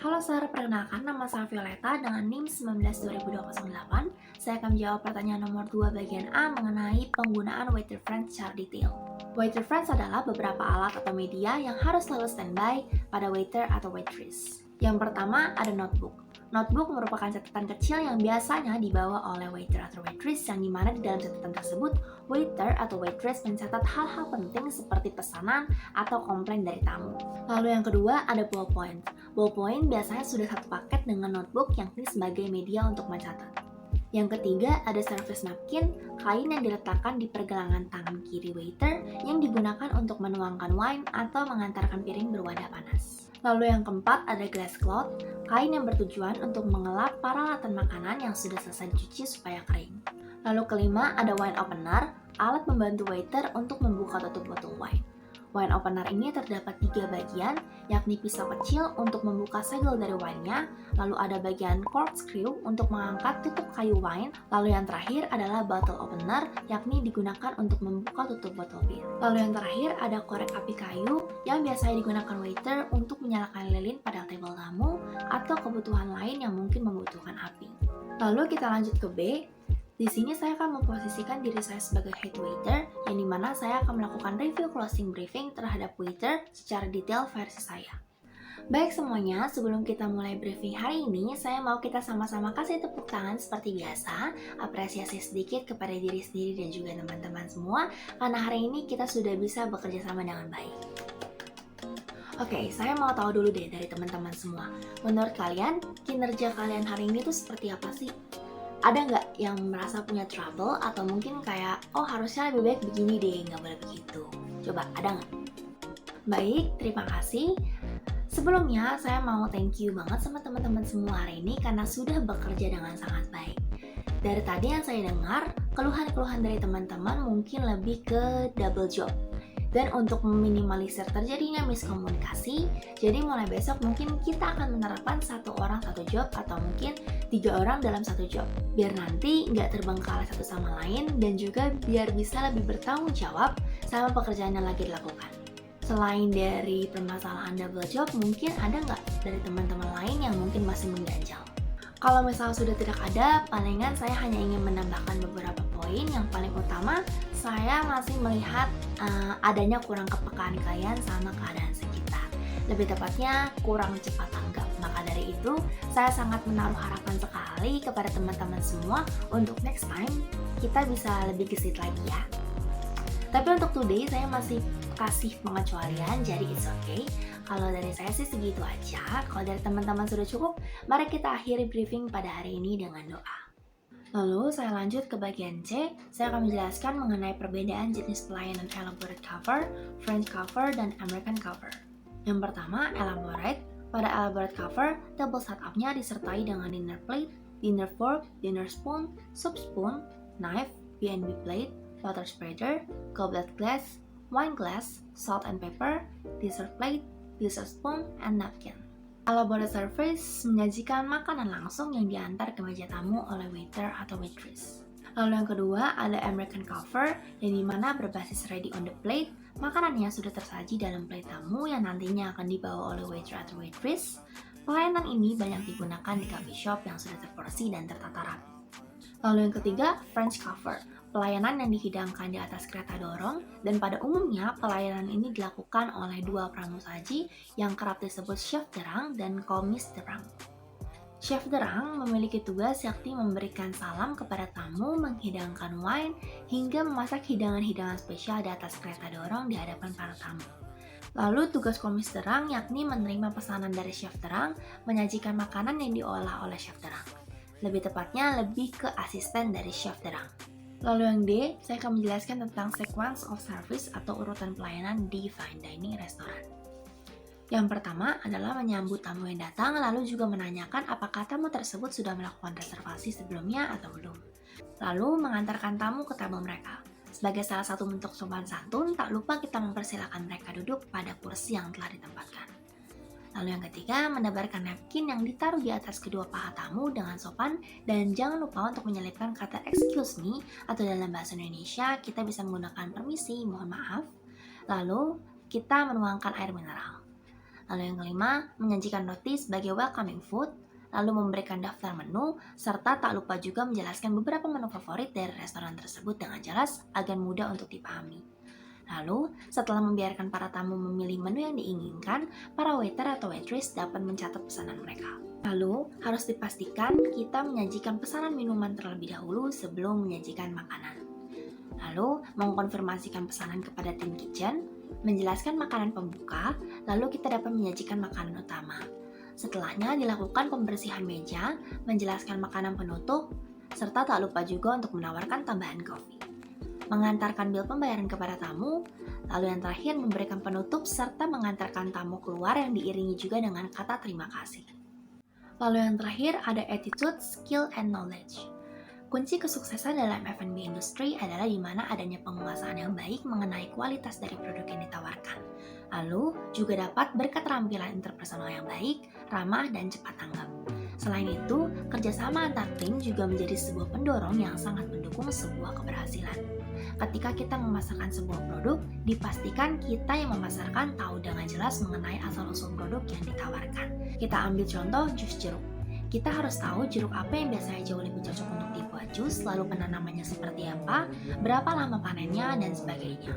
Halo Sir, perkenalkan nama saya Violeta dengan NIM 19 2008. Saya akan menjawab pertanyaan nomor 2 bagian A mengenai penggunaan waiter friend secara detail. Waiter friends adalah beberapa alat atau media yang harus selalu standby pada waiter atau waitress. Yang pertama ada notebook. Notebook merupakan catatan kecil yang biasanya dibawa oleh waiter atau waitress yang dimana di dalam catatan tersebut, waiter atau waitress mencatat hal-hal penting seperti pesanan atau komplain dari tamu. Lalu yang kedua ada ballpoint. Ballpoint biasanya sudah satu paket dengan notebook yang ini sebagai media untuk mencatat. Yang ketiga ada service napkin, kain yang diletakkan di pergelangan tangan kiri waiter yang digunakan untuk menuangkan wine atau mengantarkan piring berwadah panas. Lalu yang keempat ada glass cloth, kain yang bertujuan untuk mengelap peralatan makanan yang sudah selesai dicuci supaya kering. Lalu kelima ada wine opener, alat membantu waiter untuk membuka tutup botol wine. Wine opener ini terdapat 3 bagian, yakni pisau kecil untuk membuka segel dari wine-nya, lalu ada bagian corkscrew untuk mengangkat tutup kayu wine, lalu yang terakhir adalah bottle opener, yakni digunakan untuk membuka tutup botol bir. Lalu yang terakhir ada korek api kayu yang biasanya digunakan waiter untuk menyalakan lilin pada table tamu atau kebutuhan lain yang mungkin membutuhkan api. Lalu kita lanjut ke B. Di sini saya akan memposisikan diri saya sebagai head waiter, yang dimana saya akan melakukan review closing briefing terhadap waiter secara detail versi saya. Baik semuanya, sebelum kita mulai briefing hari ini, saya mau kita sama-sama kasih tepuk tangan seperti biasa, apresiasi sedikit kepada diri sendiri dan juga teman-teman semua, karena hari ini kita sudah bisa bekerja sama dengan baik. Oke, saya mau tahu dulu deh dari teman-teman semua, menurut kalian, kinerja kalian hari ini tuh seperti apa sih? Ada nggak yang merasa punya trouble atau mungkin kayak, oh harusnya lebih baik begini deh, nggak boleh begitu. Coba, ada nggak? Baik, terima kasih. Sebelumnya, saya mau thank you banget sama teman-teman semua hari ini karena sudah bekerja dengan sangat baik. Dari tadi yang saya dengar, keluhan-keluhan dari teman-teman mungkin lebih ke double job. Dan untuk meminimalisir terjadinya miskomunikasi, jadi mulai besok mungkin kita akan menerapkan 1 orang 1 job atau mungkin 3 orang dalam 1 job. Biar nanti nggak terbengkalai satu sama lain dan juga biar bisa lebih bertanggung jawab sama pekerjaan yang lagi dilakukan. Selain dari permasalahan double job, mungkin ada nggak dari teman-teman lain yang mungkin masih mengganjal? Kalau misalnya sudah tidak ada, palingan saya hanya ingin menambahkan beberapa poin. Yang paling utama, saya masih melihat adanya kurang kepekaan kalian sama keadaan sekitar. Lebih tepatnya, kurang cepat tanggap. Maka dari itu, saya sangat menaruh harapan sekali kepada teman-teman semua untuk next time kita bisa lebih gesit lagi ya. Tapi untuk today, saya masih kasih pengecualian, jadi it's okay. Kalau dari saya sih segitu aja. Kalau dari teman-teman sudah cukup, mari kita akhiri briefing pada hari ini dengan doa. Lalu saya lanjut ke bagian C, saya akan menjelaskan mengenai perbedaan jenis pelayanan elaborate cover, French cover, dan American cover. Yang pertama, elaborate. Pada elaborate cover, table setup-nya disertai dengan dinner plate, dinner fork, dinner spoon, soup spoon, knife, B&B plate, water spreader, goblet glass, wine glass, salt and pepper, dessert plate, dessert spoon, and napkin. Elaborate service menyajikan makanan langsung yang diantar ke meja tamu oleh waiter atau waitress. Lalu yang kedua ada American cover yang dimana berbasis ready on the plate, makanannya sudah tersaji dalam plate tamu yang nantinya akan dibawa oleh waiter atau waitress. Pelayanan ini banyak digunakan di coffee shop yang sudah terporsi dan tertata rapi. Lalu yang ketiga, French cover, pelayanan yang dihidangkan di atas kereta dorong, dan pada umumnya pelayanan ini dilakukan oleh 2 pramusaji yang kerap disebut chef derang dan komis derang. Chef derang memiliki tugas yakni memberikan salam kepada tamu, menghidangkan wine, hingga memasak hidangan-hidangan spesial di atas kereta dorong di hadapan para tamu. Lalu tugas komis derang yakni menerima pesanan dari chef derang, menyajikan makanan yang diolah oleh chef derang. Lebih tepatnya lebih ke asisten dari chef derang. Lalu yang D, saya akan menjelaskan tentang sequence of service atau urutan pelayanan di fine dining restoran. Yang pertama adalah menyambut tamu yang datang, lalu juga menanyakan apakah tamu tersebut sudah melakukan reservasi sebelumnya atau belum. Lalu mengantarkan tamu ke tabel mereka. Sebagai salah satu bentuk sopan santun, tak lupa kita mempersilakan mereka duduk pada kursi yang telah ditempatkan. Lalu yang ketiga, menebarkan napkin yang ditaruh di atas kedua paha tamu dengan sopan dan jangan lupa untuk menyelipkan kata excuse me atau dalam bahasa Indonesia kita bisa menggunakan permisi, mohon maaf. Lalu kita menuangkan air mineral. Lalu yang kelima, menyajikan roti sebagai welcoming food, lalu memberikan daftar menu, serta tak lupa juga menjelaskan beberapa menu favorit dari restoran tersebut dengan jelas agar mudah untuk dipahami. Lalu, setelah membiarkan para tamu memilih menu yang diinginkan, para waiter atau waitress dapat mencatat pesanan mereka. Lalu, harus dipastikan kita menyajikan pesanan minuman terlebih dahulu sebelum menyajikan makanan. Lalu, mengkonfirmasikan pesanan kepada tim kitchen, menjelaskan makanan pembuka, lalu kita dapat menyajikan makanan utama. Setelahnya dilakukan pembersihan meja, menjelaskan makanan penutup, serta tak lupa juga untuk menawarkan tambahan kopi. Mengantarkan bil pembayaran kepada tamu, lalu yang terakhir memberikan penutup serta mengantarkan tamu keluar yang diiringi juga dengan kata terima kasih. Lalu yang terakhir ada attitude, skill, and knowledge. Kunci kesuksesan dalam F&B industry adalah di mana adanya penguasaan yang baik mengenai kualitas dari produk yang ditawarkan. Lalu, juga dapat berketerampilan interpersonal yang baik, ramah, dan cepat tanggap. Selain itu, kerjasama antar tim juga menjadi sebuah pendorong yang sangat mendukung sebuah keberhasilan. Ketika kita memasarkan sebuah produk, dipastikan kita yang memasarkan tahu dengan jelas mengenai asal-usul produk yang ditawarkan. Kita ambil contoh jus jeruk. Kita harus tahu jeruk apa yang biasanya jauh lebih cocok untuk dibuat jus, lalu penanamannya seperti apa, berapa lama panennya, dan sebagainya.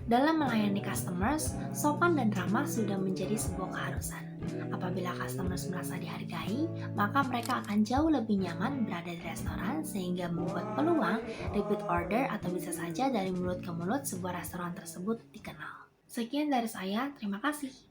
Dalam melayani customers, sopan dan ramah sudah menjadi sebuah keharusan. Apabila customers merasa dihargai, maka mereka akan jauh lebih nyaman berada di restoran sehingga membuat peluang repeat order atau bisa saja dari mulut ke mulut sebuah restoran tersebut dikenal. Sekian dari saya, terima kasih.